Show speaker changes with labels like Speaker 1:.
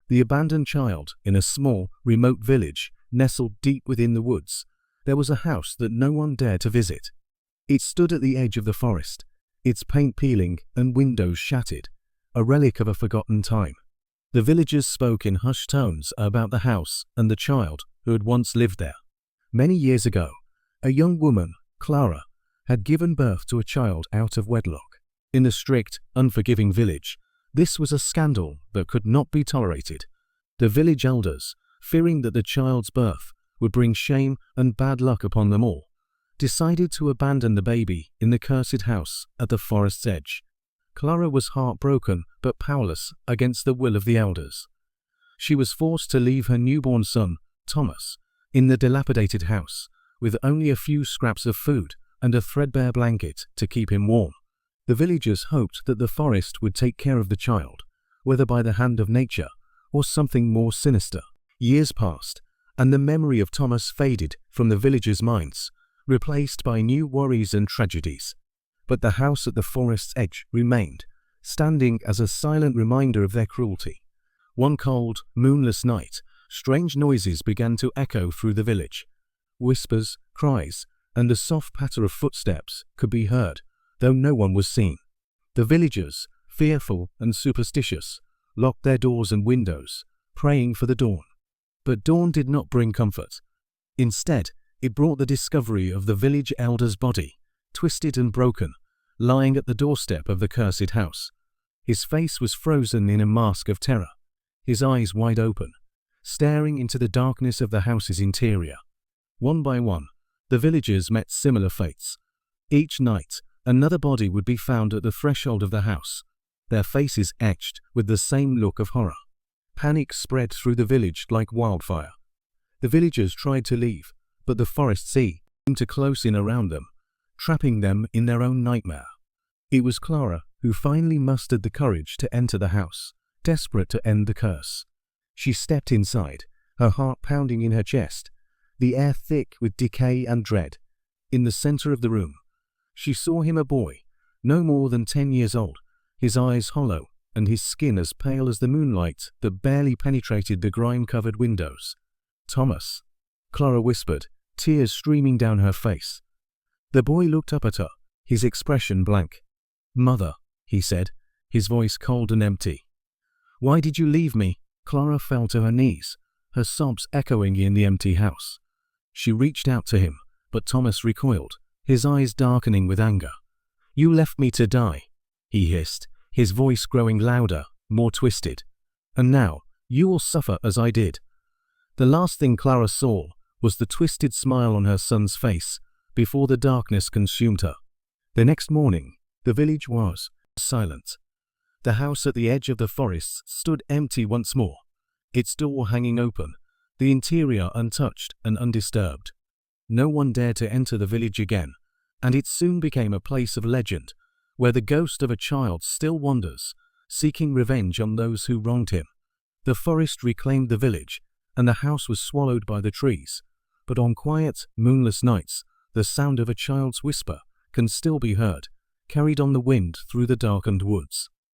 Speaker 1: The abandoned child in a small, remote village nestled deep within the woods. There was a house that no one dared to visit. It stood at the edge of the forest, its paint peeling and windows shattered, a relic of a forgotten time. The villagers spoke in hushed tones about the house and the child who had once lived there. Many years ago, a young woman, Clara, had given birth to a child out of wedlock. In the strict, unforgiving village, this was a scandal that could not be tolerated. The village elders, fearing that the child's birth would bring shame and bad luck upon them all, decided to abandon the baby in the cursed house at the forest's edge. Clara was heartbroken but powerless against the will of the elders. She was forced to leave her newborn son, Thomas, in the dilapidated house, with only a few scraps of food and a threadbare blanket to keep him warm. The villagers hoped that the forest would take care of the child, whether by the hand of nature or something more sinister. Years passed, and the memory of Thomas faded from the villagers' minds, replaced by new worries and tragedies. But the house at the forest's edge remained, standing as a silent reminder of their cruelty. One cold, moonless night, strange noises began to echo through the village. Whispers, cries, and the soft patter of footsteps could be heard, though no one was seen. The villagers, fearful and superstitious, locked their doors and windows, praying for the dawn. But dawn did not bring comfort. Instead, it brought the discovery of the village elder's body, twisted and broken, lying at the doorstep of the cursed house. His face was frozen in a mask of terror, his eyes wide open, staring into the darkness of the house's interior. One by one, the villagers met similar fates. Each night, another body would be found at the threshold of the house, their faces etched with the same look of horror. Panic spread through the village like wildfire. The villagers tried to leave, but the forest sea seemed to close in around them, trapping them in their own nightmare. It was Clara who finally mustered the courage to enter the house, desperate to end the curse. She stepped inside, her heart pounding in her chest, the air thick with decay and dread. In the center of the room, she saw him, a boy, no more than 10 years old, his eyes hollow and his skin as pale as the moonlight that barely penetrated the grime-covered windows. "Thomas," Clara whispered, tears streaming down her face. The boy looked up at her, his expression blank. "Mother," he said, his voice cold and empty. "Why did you leave me?" Clara fell to her knees, her sobs echoing in the empty house. She reached out to him, but Thomas recoiled, his eyes darkening with anger. "You left me to die," he hissed, his voice growing louder, more twisted. "And now, you will suffer as I did." The last thing Clara saw was the twisted smile on her son's face before the darkness consumed her. The next morning, the village was silent. The house at the edge of the forest stood empty once more, its door hanging open, the interior untouched and undisturbed. No one dared to enter the village again, and it soon became a place of legend, where the ghost of a child still wanders, seeking revenge on those who wronged him. The forest reclaimed the village, and the house was swallowed by the trees, but on quiet, moonless nights, the sound of a child's whisper can still be heard, carried on the wind through the darkened woods.